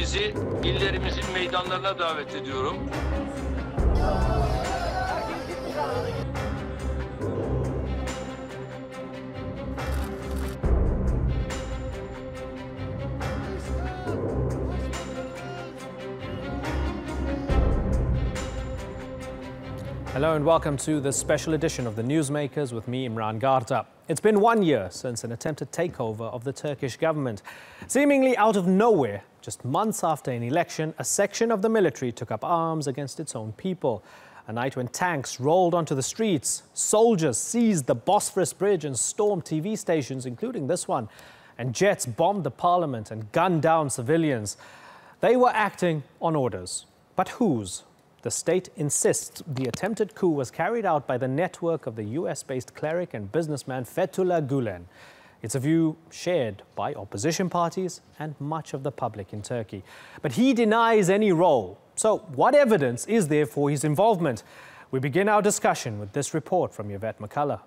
hepimizi illerimizin meydanlarına davet ediyorum. Hello and welcome to this special edition of the Newsmakers with me, Imran Garta. It's been 1 year since an attempted takeover of the Turkish government. Seemingly out of nowhere, just months after an election, a section of the military took up arms against its own people. A night when tanks rolled onto the streets, soldiers seized the Bosphorus Bridge and stormed TV stations, including this one, and jets bombed the parliament and gunned down civilians. They were acting on orders. But whose? The state insists the attempted coup was carried out by the network of the US-based cleric and businessman Fethullah Gulen. It's a view shared by opposition parties and much of the public in Turkey. But he denies any role. So what evidence is there for his involvement? We begin our discussion with this report from Yvette McCullough.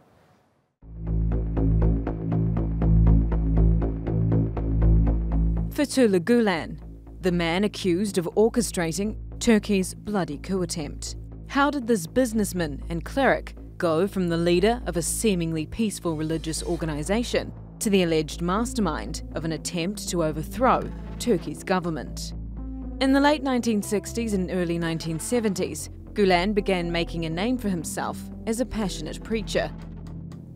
Fethullah Gulen, the man accused of orchestrating Turkey's bloody coup attempt. How did this businessman and cleric go from the leader of a seemingly peaceful religious organisation to the alleged mastermind of an attempt to overthrow Turkey's government? In the late 1960s and early 1970s, Gulen began making a name for himself as a passionate preacher.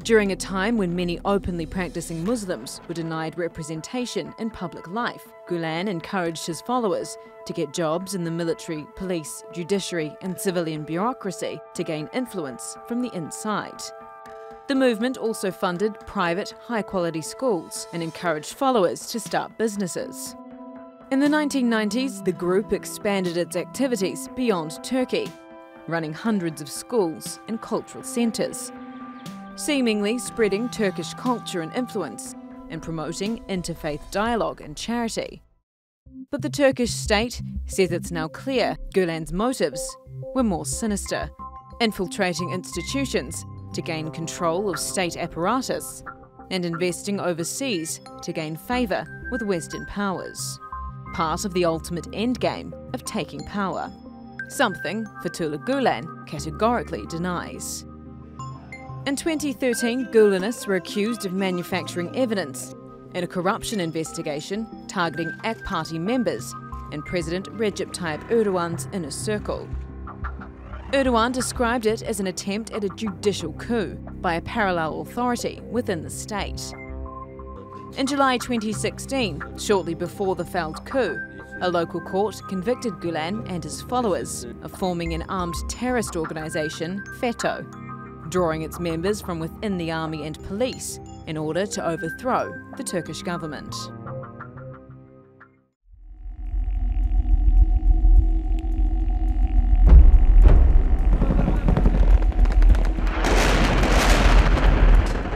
During a time when many openly practicing Muslims were denied representation in public life, Gulen encouraged his followers to get jobs in the military, police, judiciary and civilian bureaucracy to gain influence from the inside. The movement also funded private, high-quality schools and encouraged followers to start businesses. In the 1990s, the group expanded its activities beyond Turkey, running hundreds of schools and cultural centres, seemingly spreading Turkish culture and influence and promoting interfaith dialogue and charity. But the Turkish state says it's now clear Gulen's motives were more sinister, infiltrating institutions to gain control of state apparatus and investing overseas to gain favour with Western powers. Part of the ultimate endgame of taking power, something Fethullah Gulen categorically denies. In 2013, Gulenists were accused of manufacturing evidence in a corruption investigation targeting AK Party members and President Recep Tayyip Erdogan's inner circle. Erdogan described it as an attempt at a judicial coup by a parallel authority within the state. In July 2016, shortly before the failed coup, a local court convicted Gulen and his followers of forming an armed terrorist organisation, FETÖ, drawing its members from within the army and police in order to overthrow the Turkish government.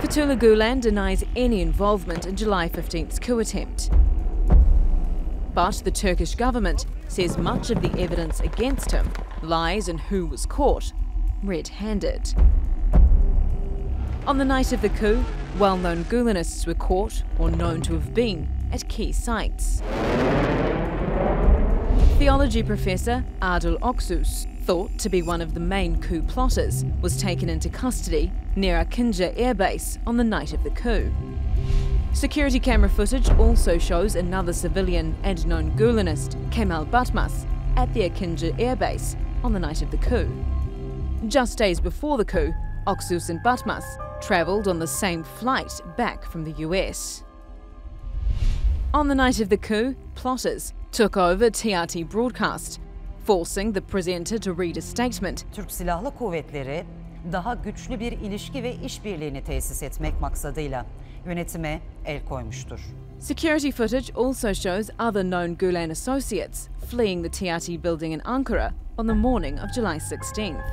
Fethullah Gulen denies any involvement in July 15th's coup attempt. But the Turkish government says much of the evidence against him lies in who was caught red-handed. On the night of the coup, well-known Gulenists were caught or known to have been at key sites. Theology professor Adil Oksus, thought to be one of the main coup plotters, was taken into custody near Akinci Air Base on the night of the coup. Security camera footage also shows another civilian and known Gulenist, Kemal Batmas, at the Akinci Air Base on the night of the coup. Just days before the coup, Oksus and Batmas travelled on the same flight back from the US. On the night of the coup, plotters took over TRT broadcast, forcing the presenter to read a statement. Türk Silahlı Kuvvetleri daha güçlü bir ilişki ve işbirliğini tesis etmek maksadıyla yönetime el koymuştur. Security footage also shows other known Gulen associates fleeing the TRT building in Ankara on the morning of July 16th.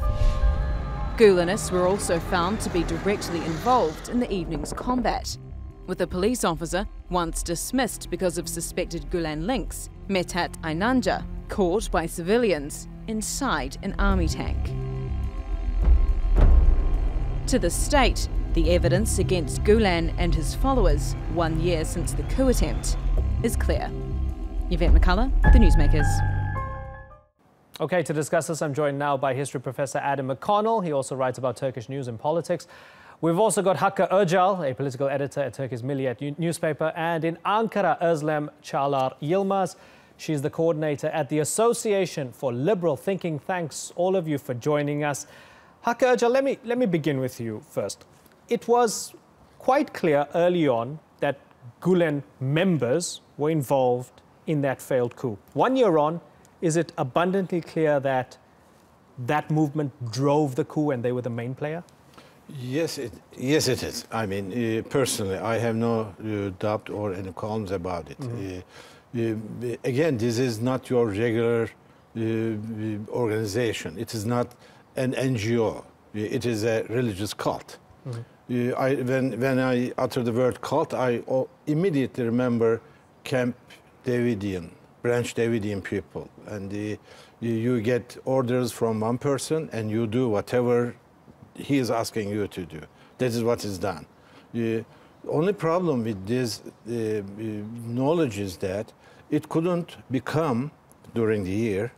Gulenists were also found to be directly involved in the evening's combat, with a police officer, once dismissed because of suspected Gulen links, Mithat Aynanca, caught by civilians inside an army tank. To the state, the evidence against Gulen and his followers 1 year since the coup attempt is clear. Yvette McCullough, The Newsmakers. Okay, to discuss this, I'm joined now by history professor Adam McConnell. He also writes about Turkish news and politics. We've also got Hakkı Öcal, a political editor at Turkey's Milliyet newspaper, and in Ankara, Özlem Çağlar Yılmaz. She's the coordinator at the Association for Liberal Thinking. Thanks, all of you, for joining us. Hakkı Öcal, let me begin with you first. It was quite clear early on that Gülen members were involved in that failed coup. 1 year on, is it abundantly clear that that movement drove the coup and they were the main player? Yes, it is. I mean, personally, I have no doubt or any qualms about it. Again, this is not your regular organization. It is not an NGO. It is a religious cult. When I utter the word cult, I immediately remember Camp Davidian, Branch Davidian people. And you get orders from one person and you do whatever he is asking you to do. That is what is done. The only problem with this knowledge is that it couldn't become, during the year,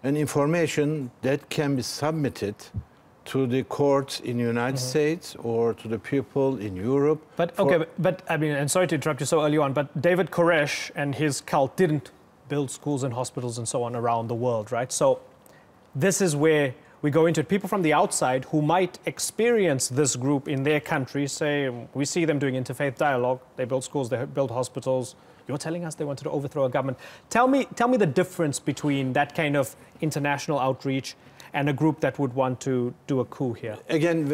an information that can be submitted to the courts in the United States or to the people in Europe. But okay, but I mean, and sorry to interrupt you so early on, but David Koresh and his cult didn't build schools and hospitals and so on around the world, right? So this is where we go into it. People from the outside who might experience this group in their country say, we see them doing interfaith dialogue, they build schools, they build hospitals. You're telling us they wanted to overthrow a government. Tell me the difference between that kind of international outreach and a group that would want to do a coup here. Again,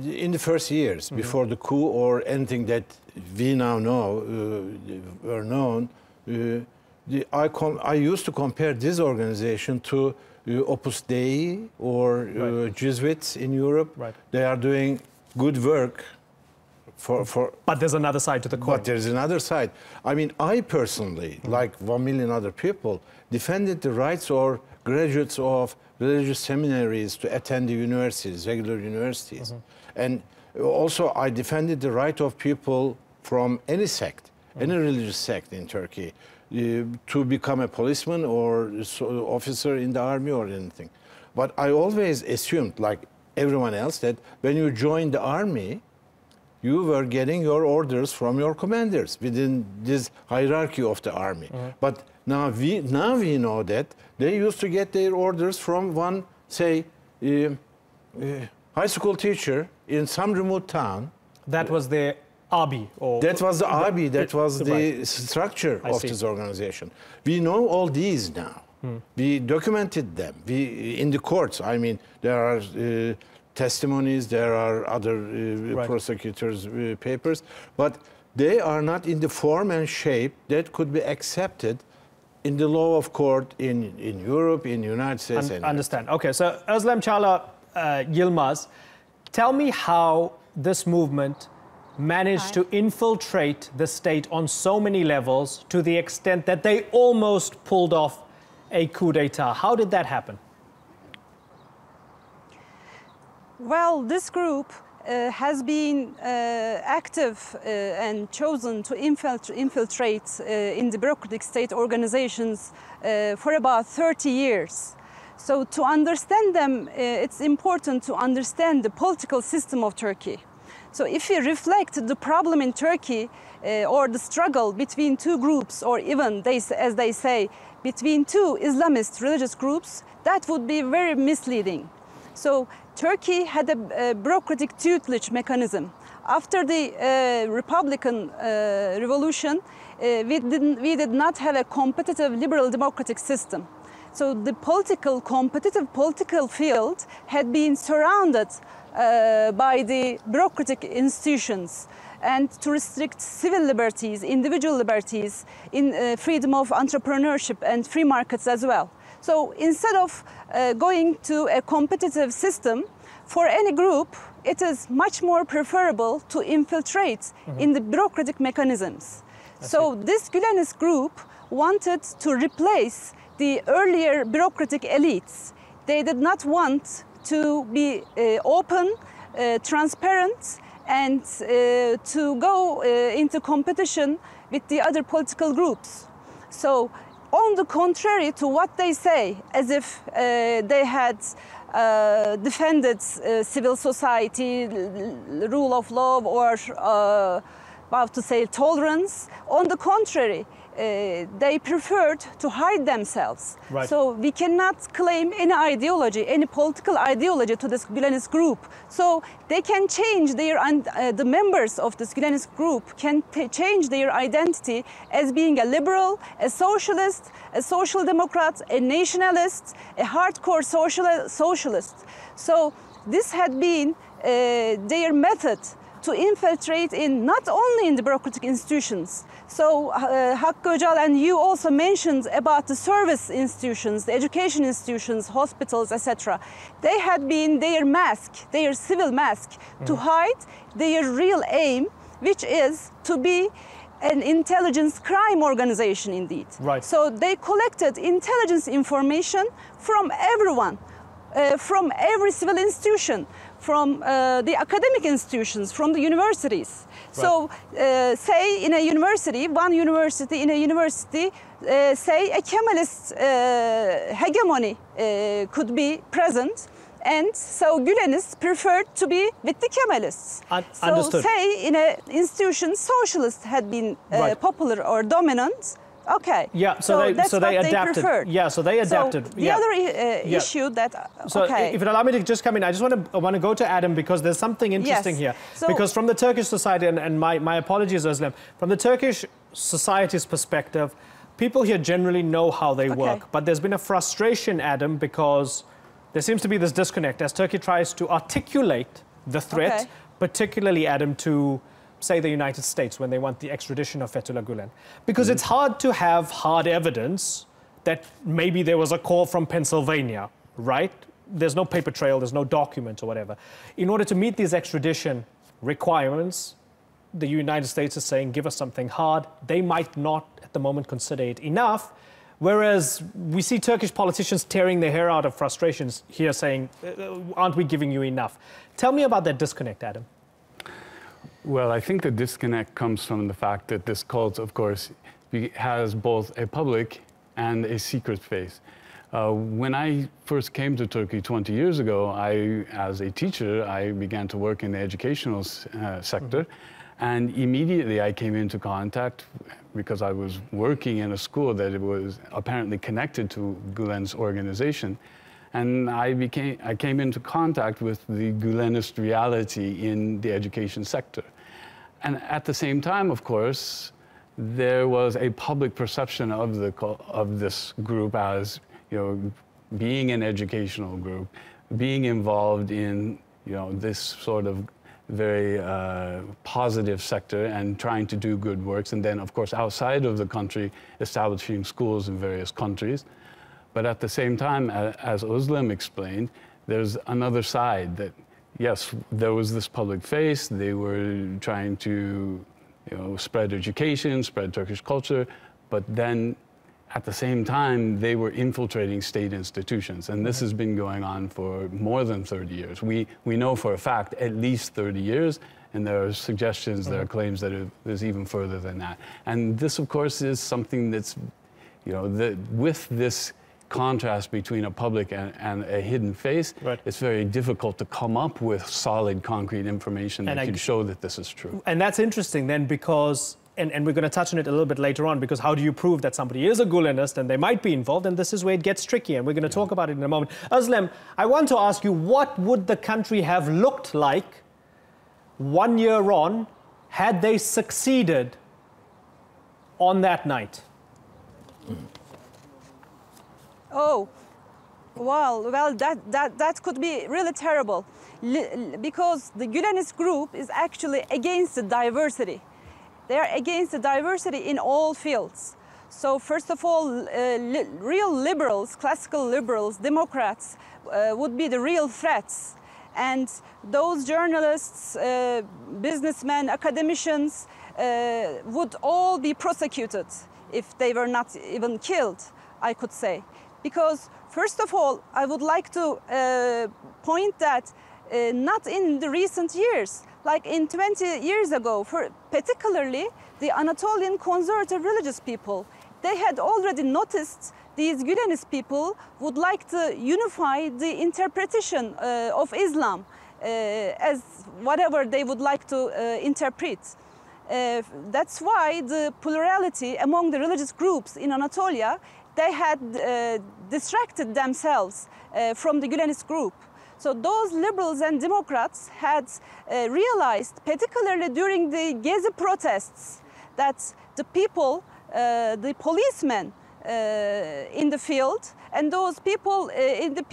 in the first years, before the coup or anything that we now know, were known, I used to compare this organization to Opus Dei or Jesuits in Europe. Right. They are doing good work But there's another side to the coin. But there's another side. I mean, I personally, like 1 million other people, defended the rights of graduates of religious seminaries to attend the universities, regular universities. And also I defended the right of people from any sect, any religious sect in Turkey, to become a policeman or officer in the army or anything. But I always assumed, like everyone else, that when you join the army, you were getting your orders from your commanders within this hierarchy of the army. But now we know that they used to get their orders from one, say, high school teacher in some remote town. That was the ABI? Or that was the ABI, that was the right. structure of see. this organization. We know all these now. We documented them. In the courts, I mean, there are testimonies, there are other prosecutors' papers, but they are not in the form and shape that could be accepted in the law of court in Europe, in the United States. Understand. Okay, so Özlem Çağlar Yılmaz, tell me how this movement managed to infiltrate the state on so many levels to the extent that they almost pulled off a coup d'etat. How did that happen? Well, this group has been active and chosen to infiltrate in the bureaucratic state organizations for about 30 years. So to understand them, it's important to understand the political system of Turkey. So if you reflect the problem in Turkey or the struggle between two groups, or even, as they say, between two Islamist religious groups, that would be very misleading. So Turkey had a bureaucratic tutelage mechanism. After the Republican revolution, we did not have a competitive liberal democratic system. So the competitive political field had been surrounded by the bureaucratic institutions, and to restrict civil liberties, individual liberties, in freedom of entrepreneurship and free markets as well. So instead of going to a competitive system, for any group, it is much more preferable to infiltrate in the bureaucratic mechanisms. So this Gülenist group wanted to replace the earlier bureaucratic elites. They did not want to be open, transparent, and to go into competition with the other political groups. So on the contrary to what they say, as if they had defended civil society, rule of law, or about to say tolerance. On the contrary, they preferred to hide themselves. Right. So we cannot claim any ideology, any political ideology to this Gülenist group. So they can change their, the members of this Gülenist group can change their identity as being a liberal, a socialist, a social democrat, a nationalist, a hardcore socialist. So this had been their method to infiltrate in not only in the bureaucratic institutions. So Hakkı Öcal and you also mentioned about the service institutions, the education institutions, hospitals, etc. They had been their mask, their civil mask, to hide their real aim, which is to be an intelligence crime organization indeed. Right. So they collected intelligence information from everyone, from every civil institution, from the academic institutions, from the universities. Right. So say in a university, say a Kemalist hegemony could be present. And so Gülenists preferred to be with the Kemalists. So Understood. say in an institution, socialists had been Right. popular or dominant. Okay. Yeah, so they adapted. Preferred. Yeah, so they adapted. So the other issue that So okay. if you allow me to just come in, I just want to go to Adam because there's something interesting Yes. here. So- Because from the Turkish society, and my apologies, Özlem, from the Turkish society's perspective, people here generally know how they work. But there's been a frustration, Adam, because there seems to be this disconnect as Turkey tries to articulate the threat, Okay. particularly, Adam, to say the United States when they want the extradition of Fethullah Gülen. Because it's hard to have hard evidence that maybe there was a call from Pennsylvania, right? There's no paper trail, there's no document or whatever. In order to meet these extradition requirements, the United States is saying, give us something hard. They might not at the moment consider it enough. Whereas we see Turkish politicians tearing their hair out of frustrations here saying, aren't we giving you enough? Tell me about that disconnect, Adam. Well, I think the disconnect comes from the fact that this cult, of course, has both a public and a secret face. When I first came to Turkey 20 years ago, as a teacher, I began to work in the educational sector. And immediately I came into contact, because I was working in a school that was apparently connected to Gülen's organization. And I came into contact with the Gülenist reality in the education sector. And at the same time, of course, there was a public perception of this group as, being an educational group, being involved in, this sort of very positive sector and trying to do good works. And then, of course, outside of the country, establishing schools in various countries. But at the same time, as Özlem explained, there's another side that, yes, there was this public face. They were trying to, spread education, spread Turkish culture. But then, at the same time, they were infiltrating state institutions. And this has been going on for more than 30 years. We know for a fact at least 30 years. And there are suggestions, there are claims that it is even further than that. And this, of course, is something that's, with this contrast between a public and a hidden face, right, it's very difficult to come up with solid, concrete information that can show that this is true. And that's interesting then because, and we're going to touch on it a little bit later on, because how do you prove that somebody is a Gülenist and they might be involved? And this is where it gets tricky, and we're going to talk about it in a moment. Özlem, I want to ask you, what would the country have looked like 1 year on had they succeeded on that night? Oh, well, that could be really terrible, because the Gülenist group is actually against the diversity. They are against the diversity in all fields. So first of all, real liberals, classical liberals, Democrats would be the real threats. And those journalists, businessmen, academicians would all be prosecuted if they were not even killed, I could say. Because first of all, I would like to point that not in the recent years, like in 20 years ago, particularly the Anatolian conservative religious people they had already noticed these Gülenist people would like to unify the interpretation of Islam as whatever they would like to interpret. That's why the plurality among the religious groups in Anatolia, they had distracted themselves from the Gülenist group. So those liberals and Democrats had realized, particularly during the Gezi protests, that the people, the policemen in the field, and those people in the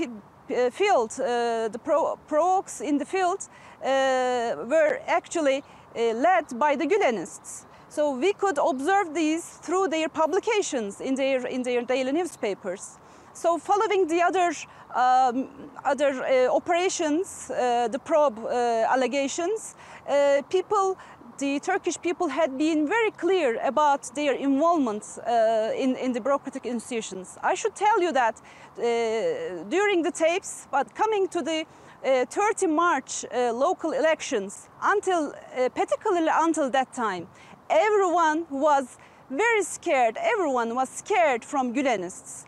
field, the pro-ox in the field, were actually led by the Gülenists. So we could observe these through their publications in their daily newspapers. So following the other operations, the probe allegations, the Turkish people had been very clear about their involvement in the bureaucratic institutions. I should tell you that during the tapes, but coming to the 30 March local elections, particularly until that time, everyone was very scared. Everyone was scared from Gülenists.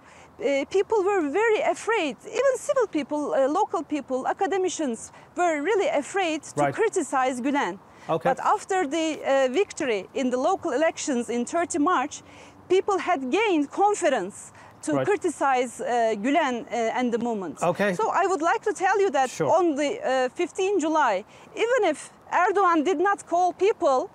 People were very afraid. Even civil people, local people, academicians were really afraid to criticize Gülen. Okay. But after the victory in the local elections in 30 March, people had gained confidence to criticize Gülen and the movement. Okay. So I would like to tell you that on the 15 July, even if Erdogan did not call people,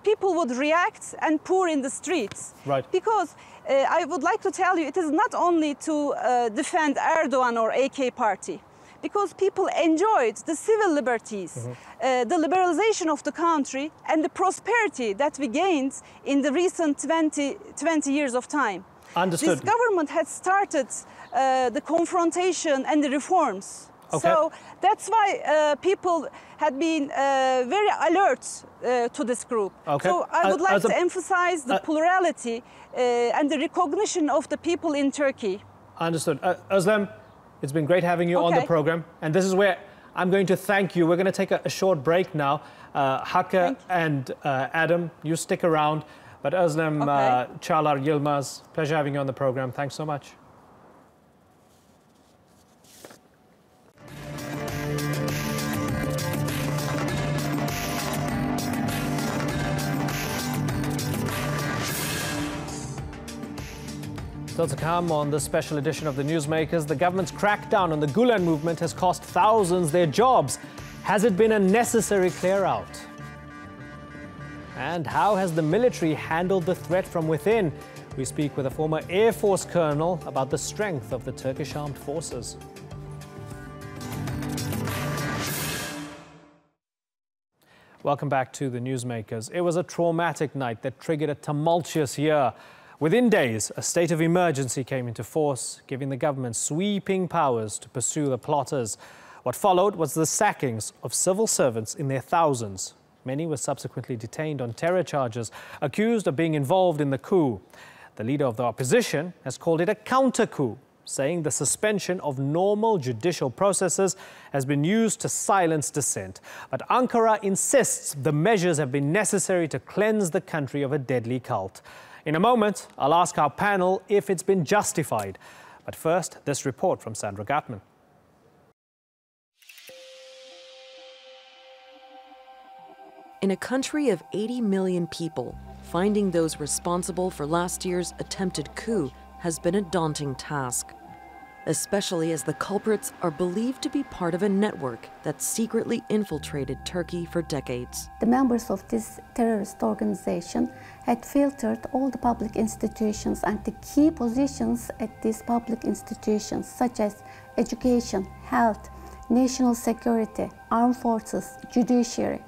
people would react and pour in the streets. Right. Because I would like to tell you, it is not only to defend Erdogan or AK party, because people enjoyed the civil liberties, the liberalization of the country, and the prosperity that we gained in the recent 20 years of time. Understood. This government had started the confrontation and the reforms. Okay. So that's why people had been very alert to this group. Okay. So I would like to emphasize the plurality and the recognition of the people in Turkey. Understood. Özlem, it's been great having you on the program. And this is where I'm going to thank you. We're going to take a short break now. Hakkı and Adam, you stick around. But Özlem Çağlar Yılmaz, pleasure having you on the program. Thanks so much. Still to come on this special edition of the Newsmakers, the government's crackdown on the Gülen movement has cost thousands their jobs. Has it been a necessary clear-out? And how has the military handled the threat from within? We speak with a former Air Force colonel about the strength of the Turkish armed forces. Welcome back to the Newsmakers. It was a traumatic night that triggered a tumultuous year. Within days, a state of emergency came into force, giving the government sweeping powers to pursue the plotters. What followed was the sackings of civil servants in their thousands. Many were subsequently detained on terror charges, accused of being involved in the coup. The leader of the opposition has called it a counter-coup, saying the suspension of normal judicial processes has been used to silence dissent. But Ankara insists the measures have been necessary to cleanse the country of a deadly cult. In a moment, I'll ask our panel if it's been justified. But first, this report from Sandra Gartman. In a country of 80 million people, finding those responsible for last year's attempted coup has been a daunting task, especially as the culprits are believed to be part of a network that secretly infiltrated Turkey for decades. The members of this terrorist organization had filtered all the public institutions and the key positions at these public institutions, such as education, health, national security, armed forces, judiciary.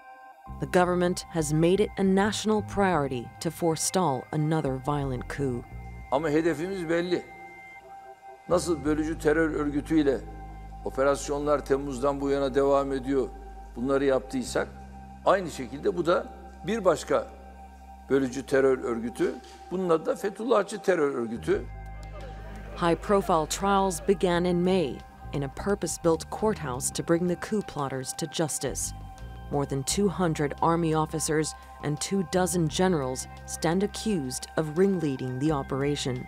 The government has made it a national priority to forestall another violent coup. Ama hedefimiz belli. Nasıl bölücü terör örgütüyle operasyonlar Temmuz'dan bu yana devam ediyor, bunları yaptıysak, aynı şekilde bu da bir başka bölücü terör örgütü, bunun adı da Fethullahçı terör örgütü. High-profile trials began in May in a purpose-built courthouse to bring the coup plotters to justice. more than 200 army officers and 24 generals stand accused of ringleading the operation.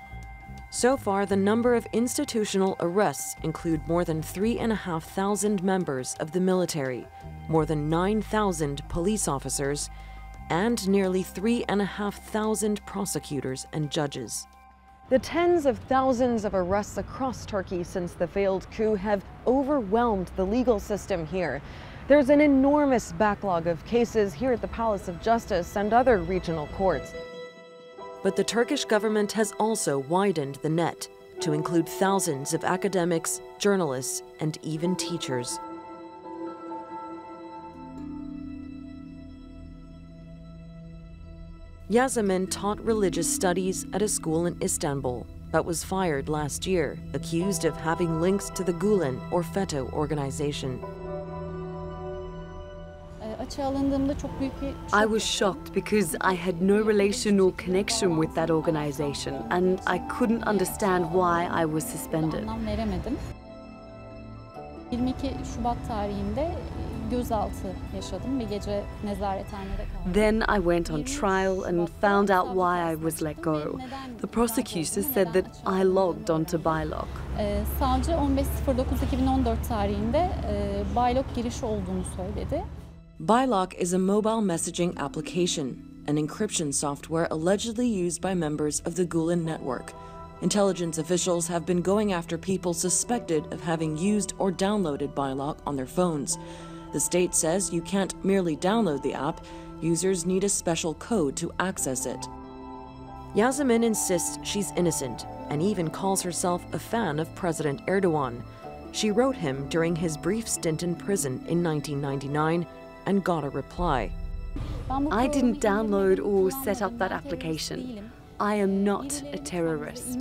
So far, the number of institutional arrests include more than 3,500 members of the military, more than 9,000 police officers, and nearly 3,500 prosecutors and judges. The tens of thousands of arrests across Turkey since the failed coup have overwhelmed the legal system here. There's an enormous backlog of cases here at the Palace of Justice and other regional courts. But the Turkish government has also widened the net to include thousands of academics, journalists, and even teachers. Yasemin taught religious studies at a school in Istanbul, but was fired last year, accused of having links to the Gulen or FETÖ organization. I was shocked because I had no relation or connection with that organization, and I couldn't understand why I was suspended. Then I went on trial and found out why I was let go. The prosecutor said that I logged onto Bylock. Savcı 15.09.2014 tarihinde Bylock girişi olduğunu söyledi. Bylock is a mobile messaging application, an encryption software allegedly used by members of the Gulen network. Intelligence officials have been going after people suspected of having used or downloaded Bylock on their phones. The state says you can't merely download the app, users need a special code to access it. Yasemin insists she's innocent and even calls herself a fan of President Erdogan. She wrote him during his brief stint in prison in 1999 and got a reply. I didn't download or set up that application. I am not a terrorist.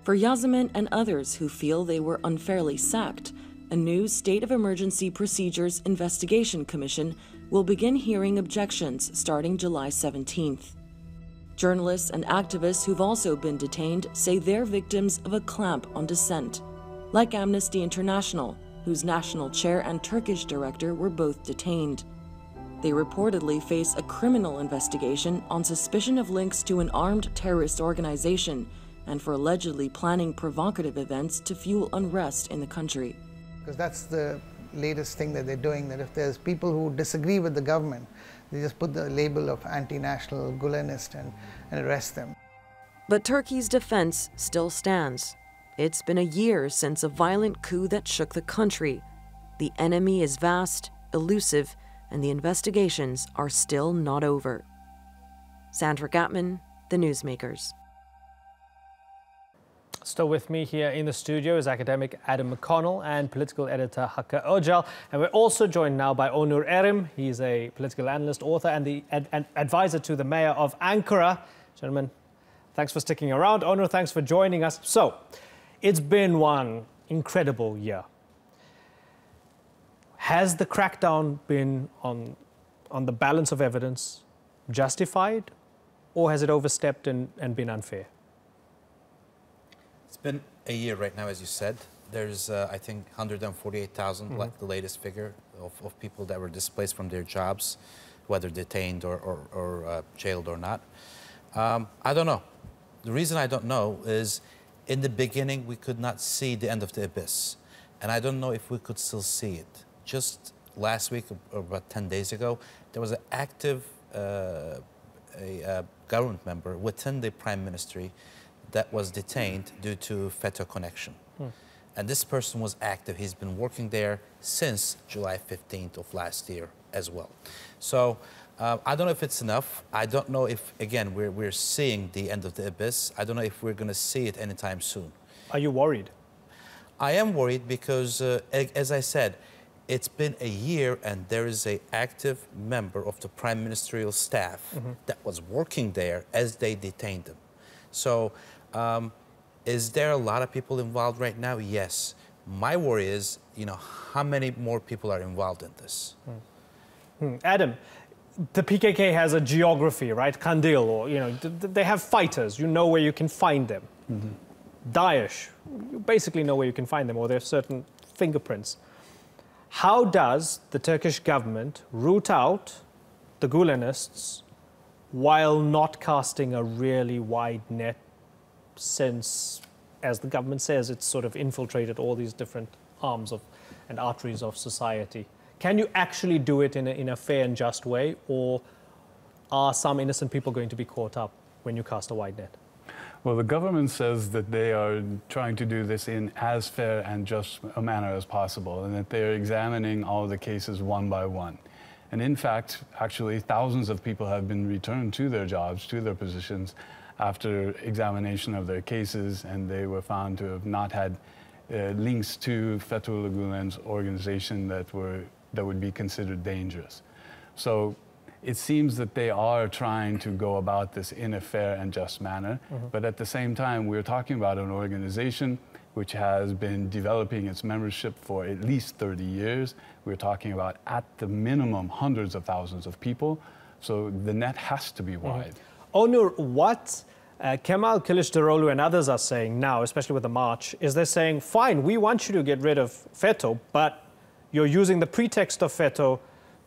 For Yasemin and others who feel they were unfairly sacked, a new State of Emergency Procedures Investigation Commission will begin hearing objections starting July 17th. Journalists and activists who've also been detained say they're victims of a clamp on dissent, like Amnesty International, whose national chair and Turkish director were both detained. They reportedly face a criminal investigation on suspicion of links to an armed terrorist organization and for allegedly planning provocative events to fuel unrest in the country. Because that's the latest thing that they're doing, that if there's people who disagree with the government, they just put the label of anti-national Gulenist and arrest them. But Turkey's defense still stands. It's been a year since a violent coup that shook the country. The enemy is vast, elusive, and the investigations are still not over. Sandra Gatman, The Newsmakers. Still with me here in the studio is academic Adam McConnell and political editor Hakkı Öcal. And we're also joined now by Onur Erim. He's a political analyst, author, and the advisor to the mayor of Ankara. Gentlemen, thanks for sticking around. Onur, thanks for joining us. So, it's been one incredible year. Has the crackdown been on the balance of evidence justified, or has it overstepped and been unfair? It's been a year right now, as you said. There's, I think, 148,000, like the latest figure, of people that were displaced from their jobs, whether detained or jailed or not. I don't know. The reason I don't know is, in the beginning, we could not see the end of the abyss. And I don't know if we could still see it. Just last week, or about 10 days ago, there was an active government member within the prime ministry that was detained due to FETÖ connection. And this person was active. He's been working there since July 15th of last year as well. So I don't know if it's enough. I don't know if, again, we're seeing the end of the abyss. I don't know if we're going to see it anytime soon. Are you worried? I am worried because, as I said, it's been a year and there is an active member of the prime ministerial staff that was working there as they detained him. So is there a lot of people involved right now? Yes. My worry is, how many more people are involved in this? Adam, the PKK has a geography, right? Kandil, or, they have fighters. You know where you can find them. Daesh, you basically know where you can find them, or there are certain fingerprints. How does the Turkish government root out the Gulenists while not casting a really wide net, since, as the government says, it's sort of infiltrated all these different arms of and arteries of society? Can you actually do it in a fair and just way, or are some innocent people going to be caught up when you cast a wide net? Well, the government says that they are trying to do this in as fair and just a manner as possible, and that they're examining all the cases one by one. And in fact, actually, thousands of people have been returned to their jobs, to their positions, after examination of their cases, and they were found to have not had links to Fethullah Gülen's organization that would be considered dangerous. So it seems that they are trying to go about this in a fair and just manner, but at the same time, we're talking about an organization which has been developing its membership for at least 30 years. We're talking about, at the minimum, hundreds of thousands of people, so the net has to be wide. Onur, what Kemal Kılıçdaroğlu and others are saying now, especially with the march, is they're saying, fine, we want you to get rid of FETÖ, but you're using the pretext of FETÖ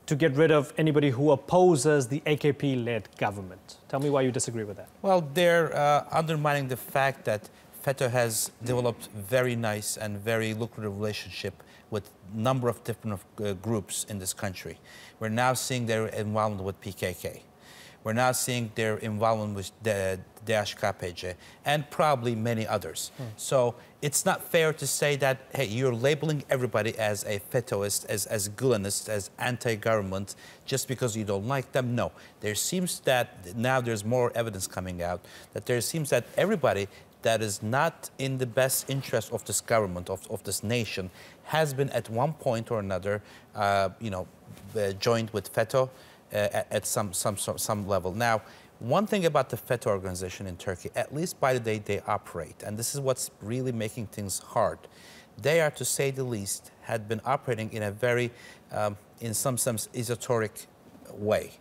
to get rid of anybody who opposes the AKP-led government. Tell me why you disagree with that. Well, they're undermining the fact that FETÖ has developed very nice and very lucrative relationship with a number of different groups in this country. We're now seeing their involvement with PKK. We're now seeing their involvement with the DHKPC and probably many others. So it's not fair to say that, hey, you're labeling everybody as a FETÖist, as Gülenist, as anti-government, just because you don't like them. No, there seems that now there's more evidence coming out that there seems that everybody that is not in the best interest of this government, of this nation, has been at one point or another, joined with FETÖ at some level. Now, one thing about the FETÖ organization in Turkey, at least by the day they operate, and this is what's really making things hard, they are, to say the least, had been operating in a very, in some sense, esoteric way.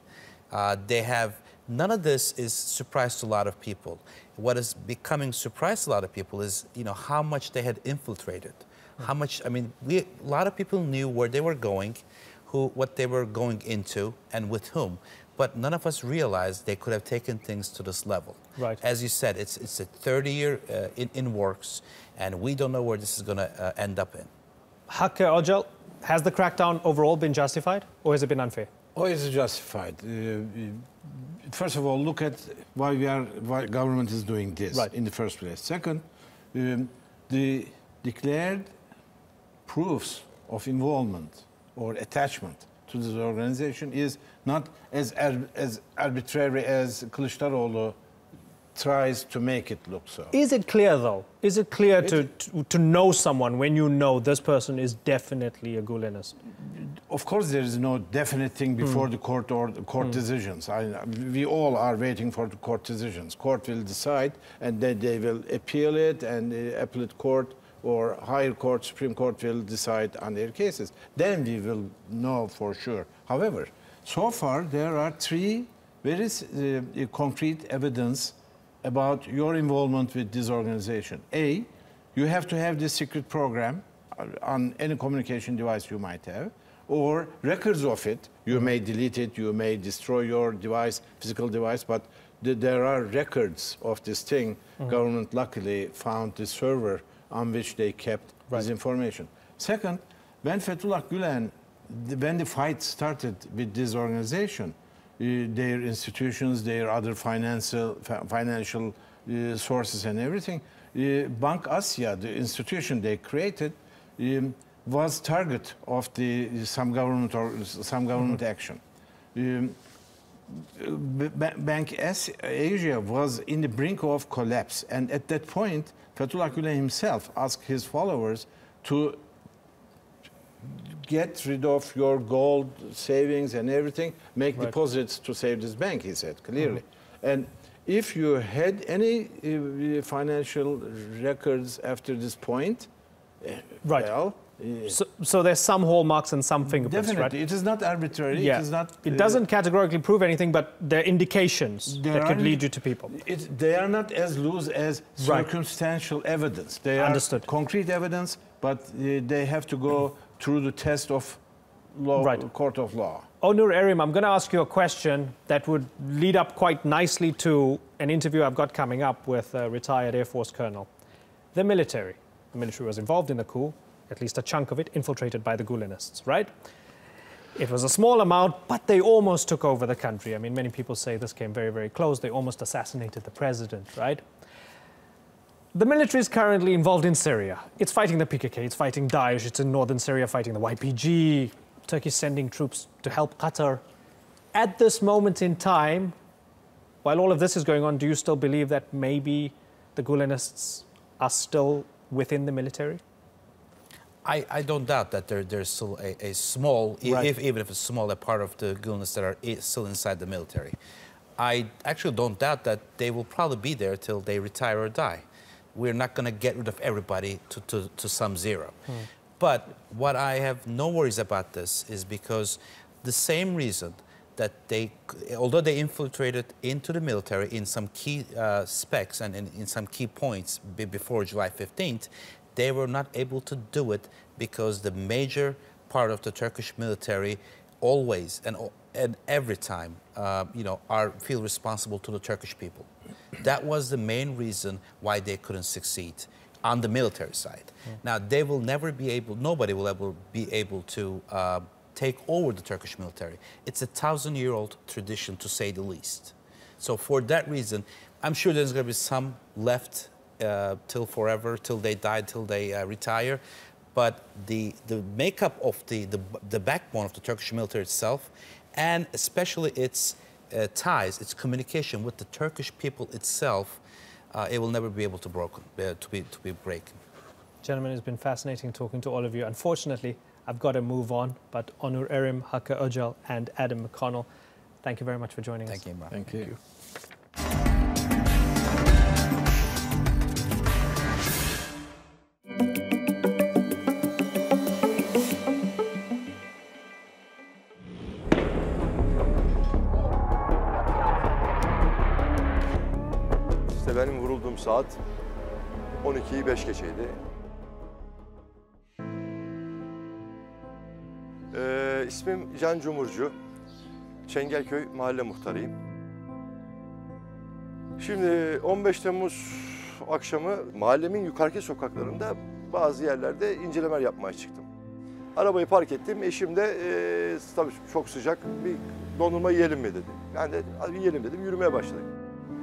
None of this is surprise to a lot of people. What is becoming surprise to a lot of people is, how much they had infiltrated. How much, a lot of people knew where they were going, what they were going into, and with whom. But none of us realized they could have taken things to this level. Right. As you said, it's a 30-year in works, and we don't know where this is going to end up in. Hakkı Öcal, has the crackdown overall been justified, or has it been unfair? Oh, it's justified. First of all, look at why government is doing this in the first place. Second, the declared proofs of involvement or attachment to this organization is not as arbitrary as Kılıçdaroğlu tries to make it look so. Is it clear, though? Is it clear to know someone when you know this person is definitely a Gülenist? Of course, there is no definite thing before the court or the court decisions. We all are waiting for the court decisions. Court will decide, and then they will appeal it, and the appellate court or higher court, Supreme Court will decide on their cases. Then we will know for sure. However, so far there are three very concrete evidence about your involvement with this organization. A, you have to have this secret program on any communication device you might have, or records of it. You may delete it, you may destroy your device, physical device, but there are records of this thing. Government luckily found the server on which they kept this information. Second, when Fethullah Gülen, when the fight started with this organization, their institutions, their other financial sources and everything, Bank Asya, the institution they created, was target of some government action. Bank Asia was in the brink of collapse, and at that point, Fethullah Gülen himself asked his followers to get rid of your gold savings and everything, make deposits to save this bank, he said clearly. And if you had any financial records after this point, well, so there's some hallmarks and some fingerprints, definitely. right? It is not arbitrary. Yeah. It is not. It doesn't categorically prove anything, but there are indications that could lead you to people. They are not as loose as circumstantial evidence. They are concrete evidence, but they have to go through the test of court of law. Onur Erim, I'm going to ask you a question that would lead up quite nicely to an interview I've got coming up with a retired Air Force colonel. The military was involved in the coup, at least a chunk of it, infiltrated by the Gulenists, right? It was a small amount, but they almost took over the country. I mean, many people say this came very, very close. They almost assassinated the president, right? The military is currently involved in Syria. It's fighting the PKK, it's fighting Daesh, it's in northern Syria fighting the YPG. Turkey's sending troops to help Qatar. At this moment in time, while all of this is going on, do you still believe that maybe the Gulenists are still within the military? I don't doubt that there's still a small, even if it's small, a part of the Gulenists that are still inside the military. I actually don't doubt that they will probably be there till they retire or die. We're not going to get rid of everybody to some zero. But what I have no worries about this is because the same reason that although they infiltrated into the military in some key specs and in some key points before July 15th, they were not able to do it because the major part of the Turkish military always and every time, feel responsible to the Turkish people. That was the main reason why they couldn't succeed on the military side. Now, they will never be able, nobody will ever be able to take over the Turkish military. It's a 1,000-year-old tradition, to say the least. So for that reason, I'm sure there's going to be some left till forever, till they die, till they retire. But the makeup of the backbone of the Turkish military itself, and especially its ties, its communication with the Turkish people itself, it will never be able to be broken. Gentlemen, it's been fascinating talking to all of you. Unfortunately, I've got to move on, but Onur Erim, Hakkı Öcal, and Adam McConnell, thank you very much for joining us. Thank you, Imran. Thank you. İşte benim vurulduğum saat 12'yi 5 geçeydi. İsmim Can Cumhurcu. Çengelköy mahalle muhtarıyım. Şimdi 15 Temmuz akşamı mahallemin yukarıki sokaklarında bazı yerlerde incelemeler yapmaya çıktım. Arabayı park ettim. Eşim de tabii çok sıcak, bir dondurma yiyelim mi dedi. Ben de hadi yiyelim dedim, yürümeye başladık.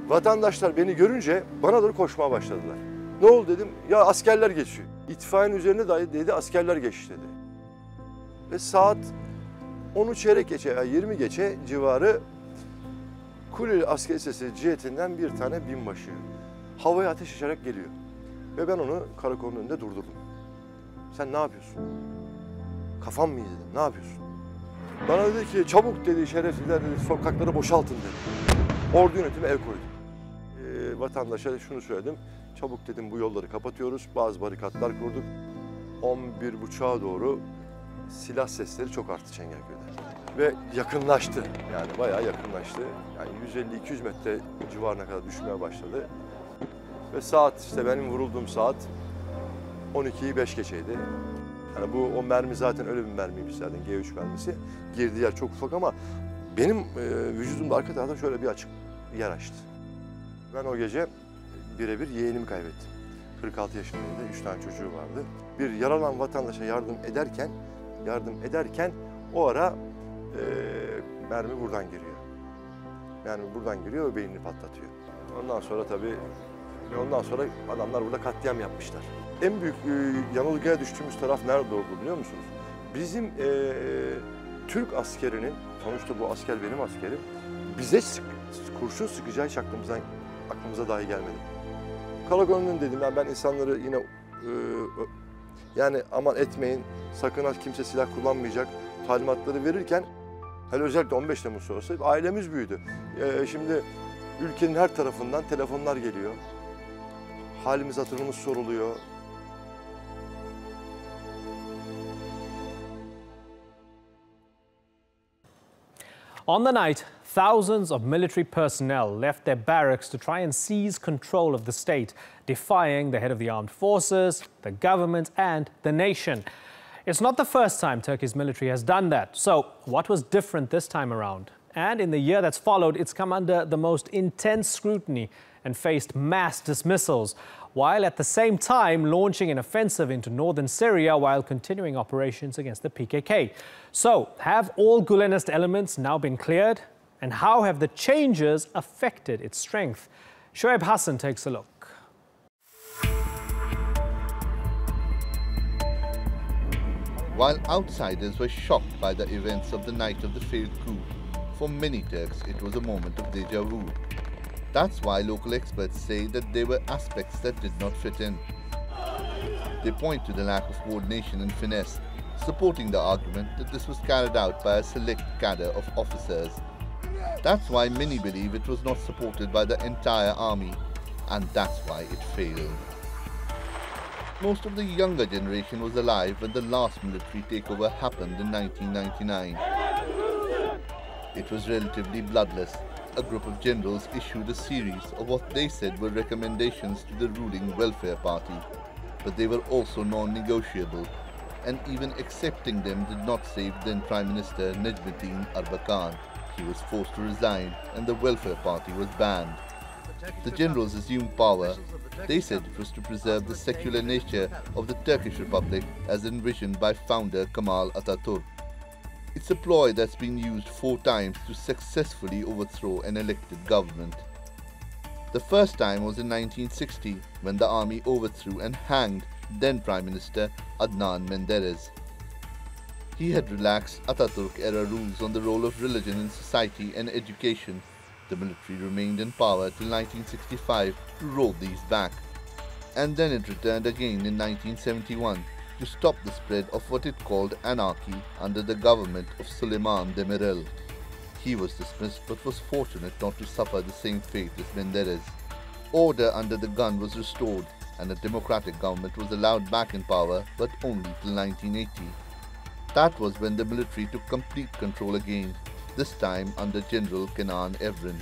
Vatandaşlar beni görünce bana doğru koşmaya başladılar. Ne oldu dedim, ya askerler geçiyor. İtfaiyenin üzerine dahi dedi askerler geçti dedi. Ve saat 10'u çeyrek geçe, yani 20 geçe civarı Kuleli Asker Lisesi cihetinden bir tane binbaşı havaya ateş açarak geliyor. Ve ben onu karakolun önünde durdurdum. Sen ne yapıyorsun? Kafam mı iyi dedim, ne yapıyorsun? Bana dedi ki çabuk dedi şerefsizler dedi sokakları boşaltın dedi. Ordu yönetimi el koydu. Vatandaşa şunu söyledim, çabuk dedim bu yolları kapatıyoruz, bazı barikatlar kurduk. 11.30'a doğru silah sesleri çok arttı Çengelköy'de. Ve yakınlaştı, yani bayağı yakınlaştı. Yani 150-200 metre civarına kadar düşmeye başladı. Ve saat işte benim vurulduğum saat 12'yi 5 geçeydi. Yani o mermi zaten öyle bir mermiymiş zaten, G3 mermisi. Girdiği yer çok ufak ama benim vücudumda arka tarafta şöyle bir açık yer açtı. Ben o gece birebir yeğenimi kaybettim. 46 yaşındaydı, 3 tane çocuğu vardı. Bir yaralanan vatandaşa yardım ederken o ara mermi buradan giriyor. Mermi buradan giriyor ve beynini patlatıyor. Ondan sonra adamlar burada katliam yapmışlar. En büyük yanılgıya düştüğümüz taraf nerede oldu biliyor musunuz? Bizim Türk askerinin, sonuçta bu asker benim askerim, bize kurşun sıkacağı hiç aklımıza dahi gelmedi. Karakolun dedim ben insanları yine yani aman etmeyin, sakın ha kimse silah kullanmayacak talimatları verirken, hele özellikle 15 Temmuz sonrası ailemiz büyüdü. Şimdi ülkenin her tarafından telefonlar geliyor. Halimiz hatırımız soruluyor. On the night, thousands of military personnel left their barracks to try and seize control of the state, defying the head of the armed forces, the government and the nation. It's not the first time Turkey's military has done that. So what was different this time around? And in the year that's followed, it's come under the most intense scrutiny and faced mass dismissals, while at the same time launching an offensive into northern Syria while continuing operations against the PKK. So have all Gulenist elements now been cleared? And how have the changes affected its strength? Shoaib Hassan takes a look. While outsiders were shocked by the events of the night of the failed coup, for many Turks it was a moment of déjà vu. That's why local experts say that there were aspects that did not fit in. They point to the lack of coordination and finesse, supporting the argument that this was carried out by a select cadre of officers. That's why many believe it was not supported by the entire army, and that's why it failed. Most of the younger generation was alive when the last military takeover happened in 1999. It was relatively bloodless. A group of generals issued a series of what they said were recommendations to the ruling Welfare Party, but they were also non-negotiable, and even accepting them did not save then Prime Minister Necmettin Erbakan. He was forced to resign and the Welfare Party was banned. The generals assumed power. They said it was to preserve the secular nature of the Turkish Republic as envisioned by founder Kemal Atatürk. It's a ploy that's been used 4 times to successfully overthrow an elected government. The first time was in 1960 when the army overthrew and hanged then Prime Minister Adnan Menderes. He had relaxed Atatürk-era rules on the role of religion in society and education. The military remained in power till 1965 to roll these back. And then it returned again in 1971 to stop the spread of what it called anarchy under the government of Süleyman Demirel. He was dismissed but was fortunate not to suffer the same fate as Menderes. Order under the gun was restored and a democratic government was allowed back in power, but only till 1980. That was when the military took complete control again, this time under General Kenan Evren.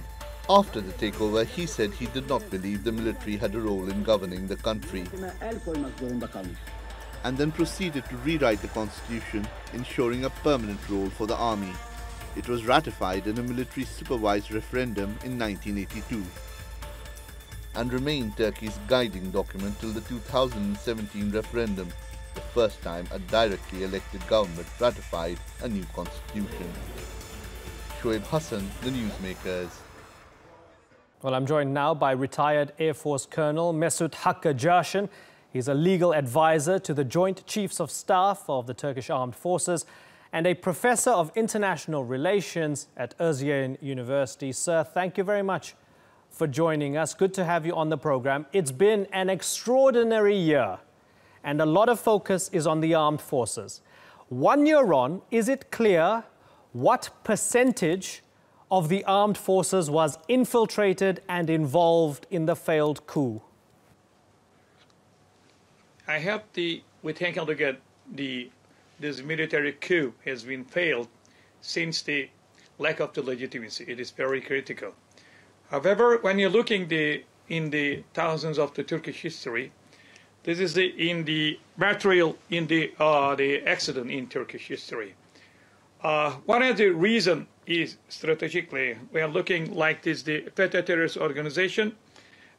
After the takeover, he said he did not believe the military had a role in governing the country, and then proceeded to rewrite the constitution, ensuring a permanent role for the army. It was ratified in a military-supervised referendum in 1982 and remained Turkey's guiding document till the 2017 referendum, the first time a directly elected government ratified a new constitution. Shoaib Hassan, The Newsmakers. Well, I'm joined now by retired Air Force Colonel Mesut Hakkı Jashin. He's a legal advisor to the Joint Chiefs of Staff of the Turkish Armed Forces and a professor of international relations at Özyeğin University. Sir, thank you very much for joining us. Good to have you on the program. It's been an extraordinary year and a lot of focus is on the armed forces. 1 year on, is it clear what percentage of the armed forces was infiltrated and involved in the failed coup? I hope we take a look at this military coup has been failed since the lack of the legitimacy. It is very critical. However, when you're looking in the thousands of the Turkish history, this is in the material in the accident in Turkish history. One of the reason is strategically we are looking like this: the FETÖ terrorist organization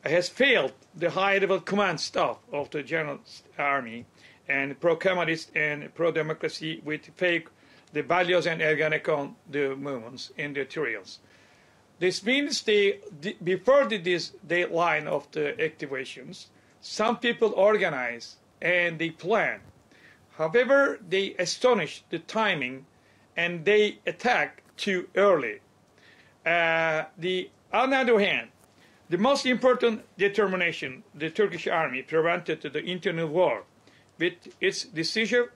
has failed the high-level command staff of the general army and pro-Kemalist and pro-democracy with fake the Balyoz and Ergenekon the movements in the trials. This means before this deadline of the activations, some people organize and they plan. However, they astonish the timing and they attack too early. On the other hand, the most important determination the Turkish army prevented the internal war with its decision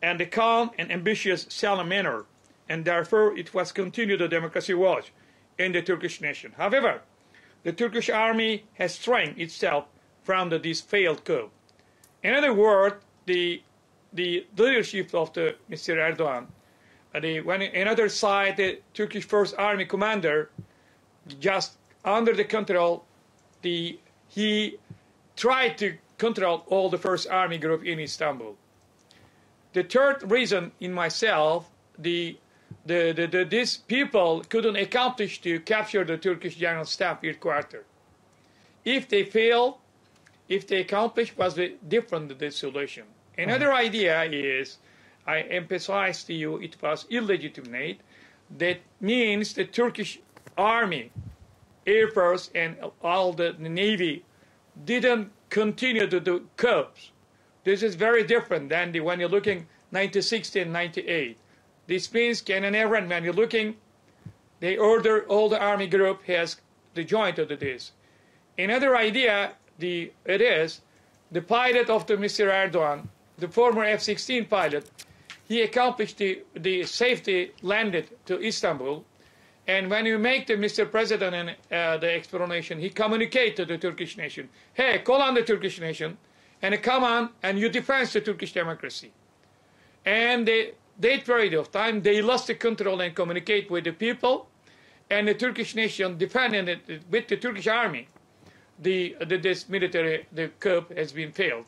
and the calm and ambitious solemn manner, and therefore it was continued the democracy was in the Turkish nation. However, the Turkish army has strengthened itself from this failed coup. In other words, the leadership of Mr. Erdogan, when another side, the Turkish First Army commander, just under the control, he tried to control all the First Army group in Istanbul. The third reason in myself, these people couldn't accomplish to capture the Turkish General Staff headquarters. If they fail, if they accomplish, was different the solution. Another idea is, I emphasize to you, it was illegitimate. That means the Turkish Army, Air Force, and all the Navy didn't continue to do coups. This is very different than when you're looking 1960 and 98. This means Kenan Evren, when you're looking, they order all the army group has to join to this. Another idea, it is the pilot of the Mr. Erdogan, the former F-16 pilot, he accomplished the safety landed to Istanbul. And when you make the Mr. President and the explanation, he communicates to the Turkish nation, hey, call on the Turkish nation, and come on, and you defend the Turkish democracy. And that period of time, they lost the control and communicate with the people, and the Turkish nation defended it with the Turkish army. This military, the coup has been failed.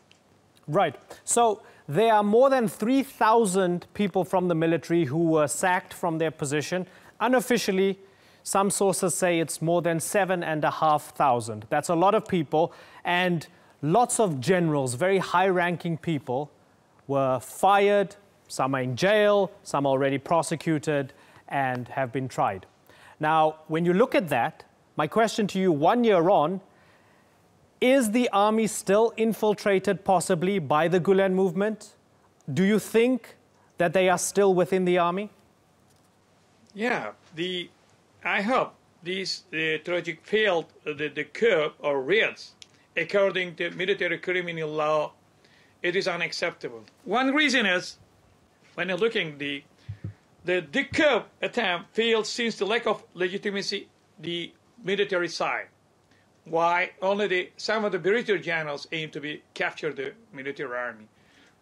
Right. So there are more than 3,000 people from the military who were sacked from their position. Unofficially, some sources say it's more than 7,500. That's a lot of people, and lots of generals, very high-ranking people, were fired. Some are in jail, some already prosecuted, and have been tried. Now, when you look at that, my question to you, 1 year on, is the army still infiltrated possibly by the Gulen movement? Do you think that they are still within the army? Yeah, I hope these tragic failed the coup or raids, according to military criminal law, it is unacceptable. One reason is, when you're looking, the coup attempt failed since the lack of legitimacy the military side. Why? Only some of the brigadier generals aim to capture the military army.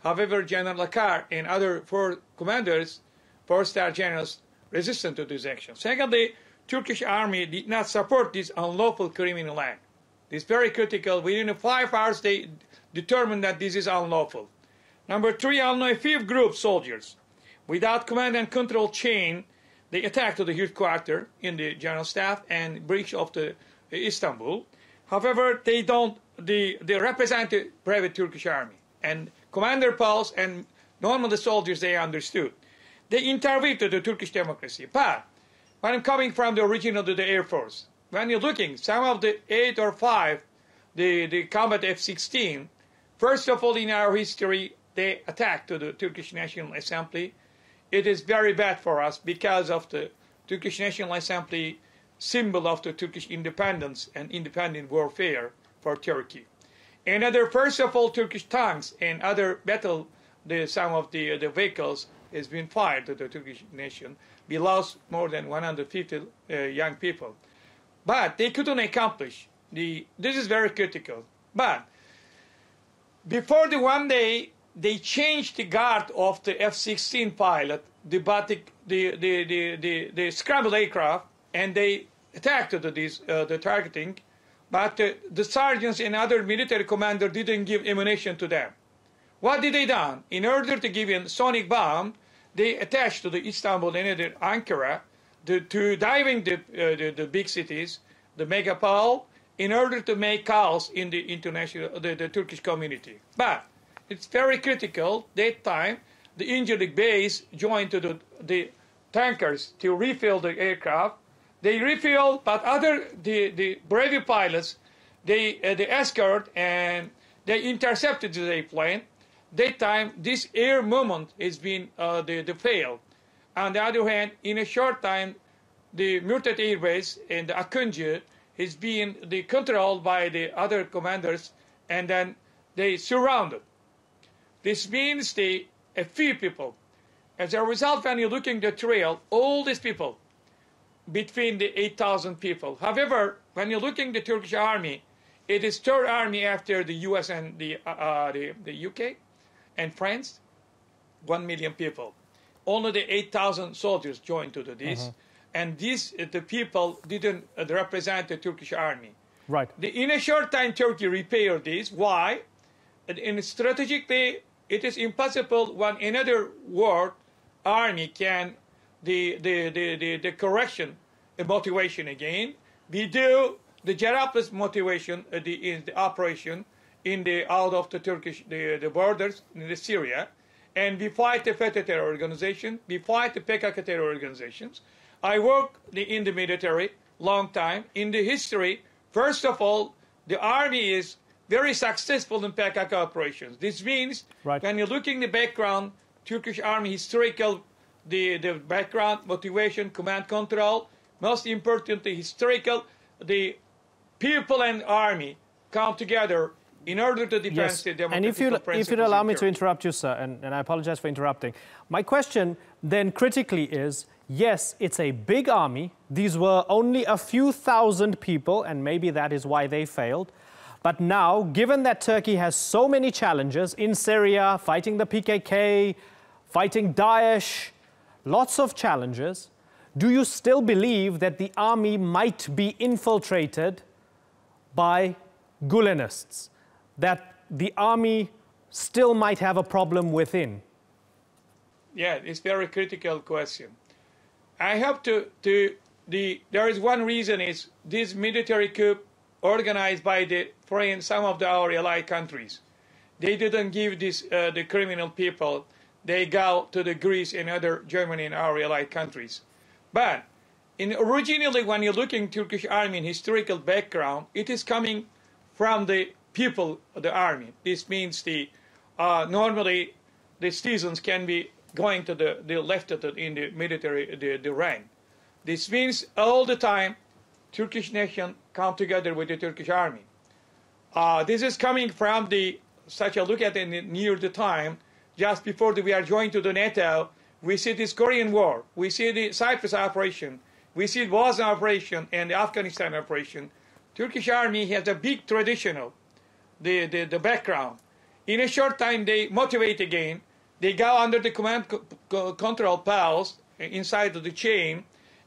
However, General Akar and other four commanders, four-star generals, resistant to this action. Secondly, Turkish army did not support this unlawful criminal act. This is very critical. Within 5 hours, they determined that this is unlawful. Number three, only a few group soldiers, without command and control chain, they attacked the headquarters in the general staff and breach of the Istanbul. However, they represent the private Turkish army and commander posts and normal soldiers they understood. They intervened to the Turkish democracy. But when I'm coming from the origin of the Air Force, when you're looking, some of the 8 or 5, the combat F-16, first of all in our history, they attacked to the Turkish National Assembly. It is very bad for us because of the Turkish National Assembly symbol of the Turkish independence and independent warfare for Turkey. Another, first of all, Turkish tanks and other battle, some of the vehicles has been fired to the Turkish nation. We lost more than 150 young people. But they couldn't accomplish. This is very critical. But before the one day, they changed the guard of the F-16 pilot, the scrambled aircraft, and they attacked the targeting. But the sergeants and other military commanders didn't give ammunition to them. What did they do? In order to give a sonic bomb, they attached to the Istanbul and Ankara to diving the big cities, the megapole, in order to make chaos in the international, the Turkish community. But it's very critical. That time, the injured base joined to the tankers to refill the aircraft. They refuel, but the brave pilots, they escort and they intercepted the airplane. That time, this air movement has been the fail. On the other hand, in a short time, the Murtat Air Base and the Akıncı has been controlled by the other commanders, and then they surrounded. This means a few people. As a result, when you're looking at the trail, all these people, between the 8,000 people. However, when you're looking at the Turkish army, it is third army after the U.S. and the UK and France, 1 million people. Only the 8,000 soldiers joined to this, and the people didn't represent the Turkish army. Right. In a short time, Turkey repaired this. Why? Strategically, it is impossible when another world army can the correction, the motivation again. We do the Jarablus motivation, in the operation in the out of the Turkish the borders in the Syria, and we fight the FETÖ terror organization. We fight the PKK terror organizations. I work in the military long time. In the history, first of all, the army is very successful in PKK operations. This means when you're looking the background, Turkish army historical, the background, motivation, command control, most importantly, historical, the people and army come together in order to defend the democratic principles. And if you'd allow me to interrupt you, sir, and I apologize for interrupting. My question then critically is, yes, it's a big army. These were only a few thousand people, and maybe that is why they failed. But now, given that Turkey has so many challenges in Syria, fighting the PKK, fighting Daesh, lots of challenges, do you still believe that the army might be infiltrated by Gülenists? That the army still might have a problem within? Yeah, it's a very critical question. I have there is one reason is this military coup organized by some of our allied countries. They didn't give this, the criminal people, they go to the Greece and other Germany and our allied countries. But originally when you're looking Turkish army in historical background, it is coming from the people of the army. This means normally the citizens can be going to the left of in the military the rank. This means all the time Turkish nation come together with the Turkish army. This is coming from such a look at it near the time just before we are joined to the NATO. We see this Korean War, we see the Cyprus operation, we see the Bosnia operation and the Afghanistan operation. Turkish army has a big traditional the background. In a short time, they motivate again. They go under the command control powers inside of the chain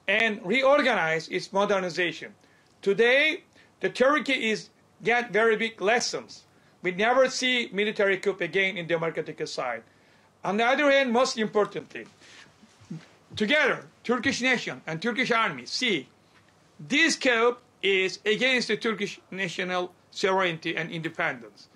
and reorganize its modernization. Today, the Turkey get very big lessons. We never see military coup again in the democratic side. On the other hand, most importantly, together, Turkish nation and Turkish army see this coup is against the Turkish national sovereignty and independence.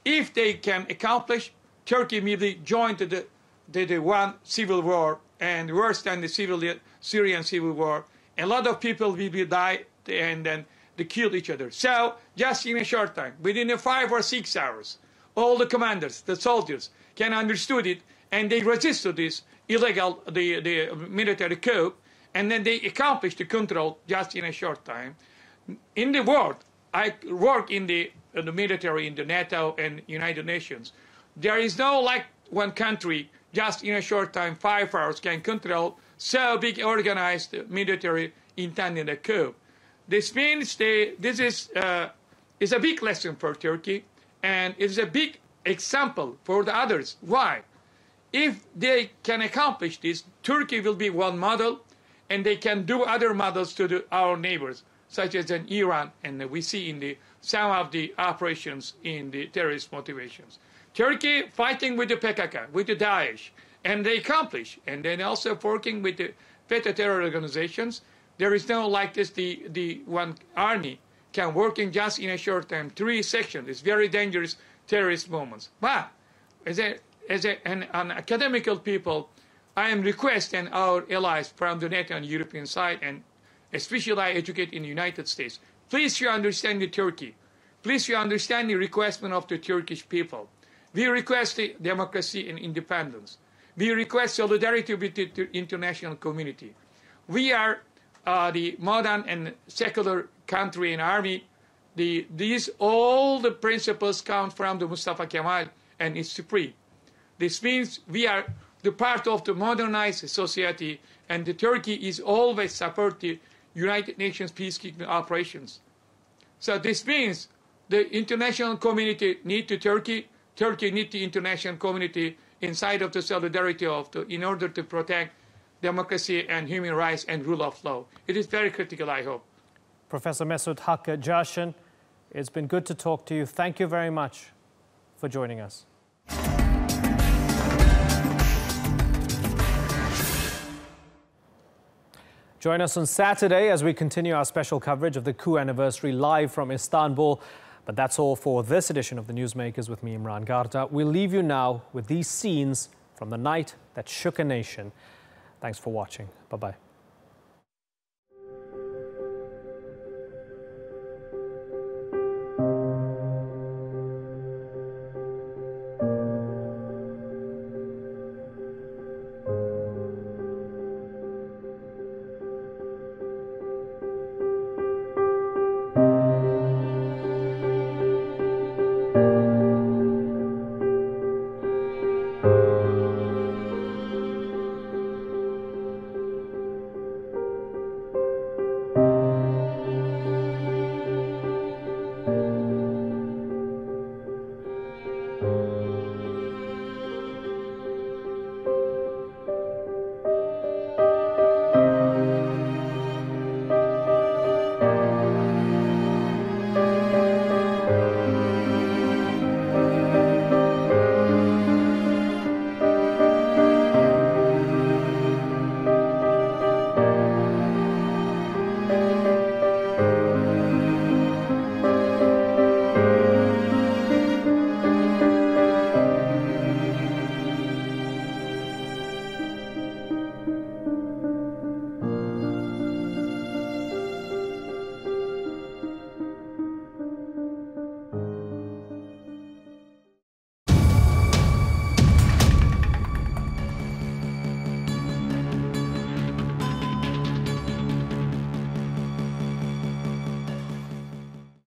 If they can accomplish, Turkey immediately joined the one civil war, and worse than the Syrian civil war. A lot of people will die and then they kill each other. So just in a short time, within 5 or 6 hours, all the commanders, the soldiers, can understood it, and they resisted this illegal the military coup, and then they accomplished the control just in a short time. In the world, I work in the military, in the NATO and United Nations. There is no like one country just in a short time, 5 hours, can control so big organized military intending a coup. This means this is a big lesson for Turkey, and it's a big example for the others. Why? If they can accomplish this, Turkey will be one model, and they can do other models to our neighbors, such as in Iran, and we see in some of the operations in the terrorist motivations. Turkey fighting with the PKK, with the Daesh, and they accomplish, and then also working with the FETÖ terror organizations. There is no like this, the one army can work in just in a short time, 3 sections. It's very dangerous terrorist movements. But as an academical people, I am requesting our allies from the NATO and European side, and especially I educate in the United States, please you understand the Turkey. Please you understand the request of the Turkish people. We request the democracy and independence. We request solidarity with the international community. We are the modern and secular country and army. All the principles come from the Mustafa Kemal and its supreme. This means we are the part of the modernized society, and the Turkey is always support the United Nations peacekeeping operations. So this means the international community need to Turkey. Turkey need the international community inside of the solidarity in order to protect democracy and human rights and rule of law. It is very critical, I hope. Professor Mesut Hakkı Caşın, it's been good to talk to you. Thank you very much for joining us. Join us on Saturday as we continue our special coverage of the coup anniversary live from Istanbul. But that's all for this edition of the Newsmakers with me, Imran Garta. We'll leave you now with these scenes from the night that shook a nation. Thanks for watching. Bye-bye.